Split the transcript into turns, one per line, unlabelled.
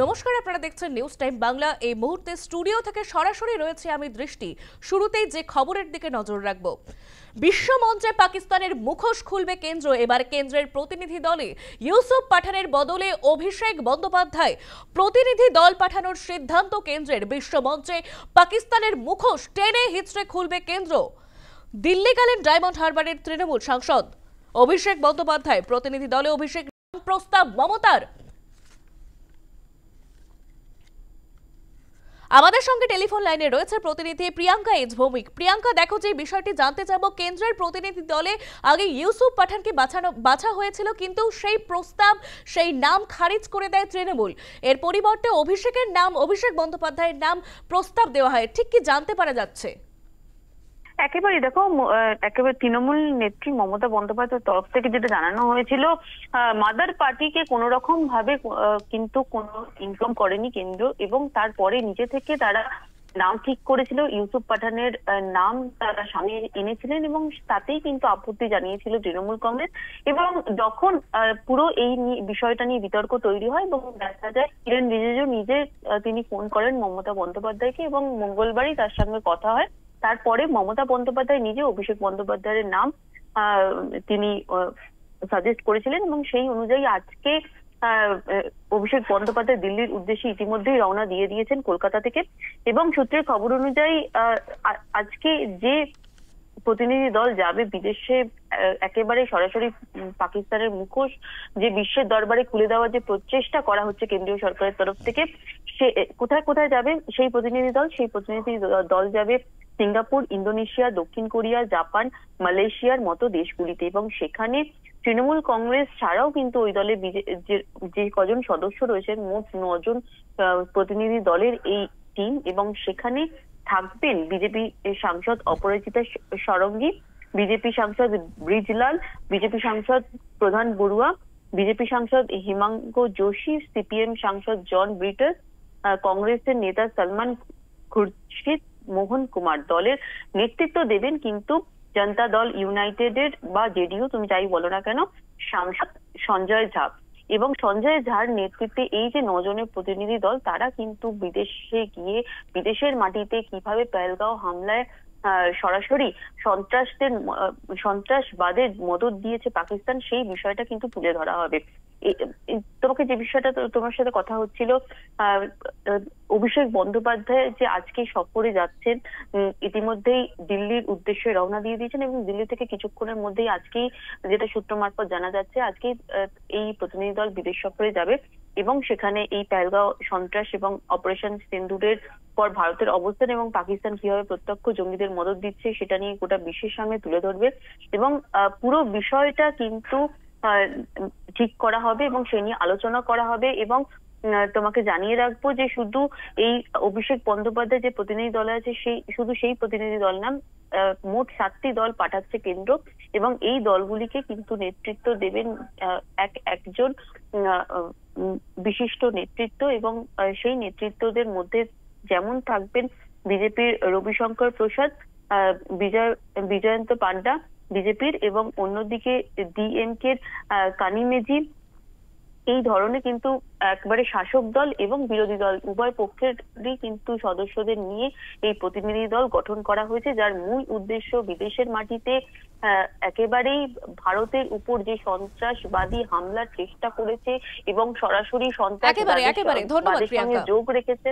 নমস্কার, আপনারা দেখছেন নিউজ টাইম বাংলা। এই মুহূর্তে স্টুডিও থেকে সরাসরি রয়েছে আমি দৃষ্টি। শুরুতেই যে খবরের দিকে নজর রাখব, বিশ্বমঞ্চে পাকিস্তানের মুখোশ খুলবে কেন্দ্র। এবার কেন্দ্রের প্রতিনিধি দলে ইউসুফ পাঠানের বদলে অভিষেক বন্দ্যোপাধ্যায়। প্রতিনিধি দল পাঠানোর সিদ্ধান্ত কেন্দ্রের। বিশ্বমঞ্চে পাকিস্তানের মুখোশ টেনে হিচড়ে খুলবে কেন্দ্র। দিল্লি গেলেন ডায়মন্ড হারবারের তৃণমূল সাংসদ অভিষেক বন্দ্যোপাধ্যায়। প্রতিনিধি দলে অভিষেক প্রস্তাব মমতার। আমাদের সঙ্গে টেলিফোন লাইনে রয়েছে প্রতিনিধি প্রিয়াঙ্কা এজ ভৌমিক। প্রিয়াঙ্কা, দেখো, যে বিষয়টি জানতে চাবো, কেন্দ্রের প্রতিনিধি দলে আগে ইউসুফ পাঠানকে বাছা হয়েছিল, কিন্তু সেই প্রস্তাব, সেই নাম খারিজ করে দেয় তৃণমূল। এর পরিবর্তে অভিষেকের নাম, অভিষেক বন্দ্যোপাধ্যায়ের নাম প্রস্তাব দেওয়া হয়। ঠিক কি জানতে পারা যাচ্ছে?
একেবারে দেখো, একেবারে তৃণমূল নেত্রী মমতা বন্দ্যোপাধ্যায়ের তরফ থেকে যেটা জানানো হয়েছিল, মাদার পার্টিকে কোনো রকম ভাবে কিন্তু কোনো ইনফর্ম করেনি কেন্দ্র, এবং তারপরে নিজে থেকে তারা নাম ঠিক করেছিল। ইউসুফ পাঠানের নাম তারা সামনে এনেছিলেন এবং তাতেই কিন্তু আপত্তি জানিয়েছিল তৃণমূল কংগ্রেস। এবং যখন পুরো এই বিষয়টা নিয়ে বিতর্ক তৈরি হয় এবং দেখা যায় কিরেন রিজিজু নিজে তিনি ফোন করেন মমতা বন্দ্যোপাধ্যায়কে এবং মঙ্গলবারই তার সঙ্গে কথা হয়। তারপরে মমতা বন্দ্যোপাধ্যায় নিজে অভিষেক বন্দ্যোপাধ্যায়ের নাম তিনি সাজেস্ট করেছিলেন এবং সেই অনুযায়ী আজকে অভিষেক বন্দ্যোপাধ্যায় দিল্লির উদ্দেশ্যে ইতিমধ্যেই রওনা দিয়ে দিয়েছেন কলকাতা থেকে। এবং সূত্রের খবর অনুযায়ী আজকে যে প্রতিনিধি দল যাবে বিদেশে, একেবারে সরাসরি পাকিস্তানের মুখোশ যে বিশ্বের দরবারে খুলে দেওয়ার যে প্রচেষ্টা করা হচ্ছে কেন্দ্রীয় সরকারের তরফ থেকে, সে কোথায় কোথায় যাবে সেই প্রতিনিধি দল যাবে সিঙ্গাপুর, ইন্দোনেশিয়া, দক্ষিণ কোরিয়া, জাপান, মালয়েশিয়ার মতো দেশগুলিতে। এবং সেখানে তৃণমূল কংগ্রেস ছাড়াও কিন্তু ওই দলে যে কজন সদস্য রয়েছেন, মোট 9 জন প্রতিনিধি দলের এই টিম। এবং সেখানে থাকবেন বিজেপি সাংসদ অপরাজিতা ষড়ঙ্গী, বিজেপি সাংসদ ব্রিজলাল, বিজেপি সাংসদ প্রধান বড়ুয়া, বিজেপি সাংসদ হিমাঙ্গ যোশী, সিপিএম সাংসদ জন ব্রিটাস, কংগ্রেসের নেতা সলমান খুরশিদ, মোহন কুমার। দলের নেতৃত্ব দেবেন কিন্তু জনতা দল ইউনাইটেডের বা জেডিইউ, তুমি যাই বলো না কেন, সাংসদ সঞ্জয় ঝা। এবং সঞ্জয় ঝার নেতৃত্বে এই যে 9 জনের প্রতিনিধি দল, তারা কিন্তু বিদেশে গিয়ে বিদেশের মাটিতে কিভাবে পেহেলগাঁও হামলায় সরাসরি সন্ত্রাসবাদের মদত দিয়েছে পাকিস্তান, সেই বিষয়টা কিন্তু তুলে ধরা হবে। তোমাকে যে বিষয়টা তোমার সাথে কথা হচ্ছিল, অভিষেক বন্দ্যোপাধ্যায় যে আজকে সফরে যাচ্ছেন, ইতিমধ্যেই দিল্লির উদ্দেশ্যে রওনা দিয়ে দিয়েছেন এবং দিল্লি থেকে কিছুক্ষণের মধ্যেই আজকেই, যেটা সূত্র মারফত জানা যাচ্ছে, আজকেই এই প্রতিনিধি দল বিদেশ সফরে যাবে এবং সেখানে এই পেহেলগাঁও সন্ত্রাস এবং অপারেশন সিন্দুরের পর ভারতের অবস্থান এবং পাকিস্তান কিভাবে প্রত্যক্ষ জঙ্গিদের মদত দিচ্ছে সেটা নিয়ে গোটা বিশ্বের সামনে তুলে ধরবে। এবং পুরো বিষয়টা কিন্তু ঠিক করা হবে এবং সে নিয়ে আলোচনা করা হবে। এবং তোমাকে জানিয়ে রাখবো যে শুধু এই অভিষেক বন্দ্যোপাধ্যায় যে প্রতিনিধি দল আছে, শুধু সেই প্রতিনিধি দল না, মোট 7টি দল পাঠাচ্ছে কেন্দ্র এবং এই দলগুলিকে কিন্তু নেতৃত্ব দেবেন একজন বিশিষ্ট নেতৃত্ব। এবং সেই নেতৃত্বদের মধ্যে যেমন থাকবেন বিজেপির রবিশঙ্কর প্রসাদ, বিজয়ন্ত পান্ডা বিজেপির, এবং অন্যদিকে ডিএমকের কানিমেজি। এই ধরনের কিন্তু একবারে শাসক দল এবং বিরোধী দল উভয় পক্ষেরই কিন্তু সদস্যদের নিয়ে এই প্রতিনিধি দল গঠন করা হয়েছে, যার মূল উদ্দেশ্য বিদেশের মাটিতে একেবারেই ভারতের উপর যে সন্ত্রাসবাদী হামলার চেষ্টা করেছে এবং সরাসরি সন্ত্রাসবাদের সঙ্গে যোগ রেখেছে,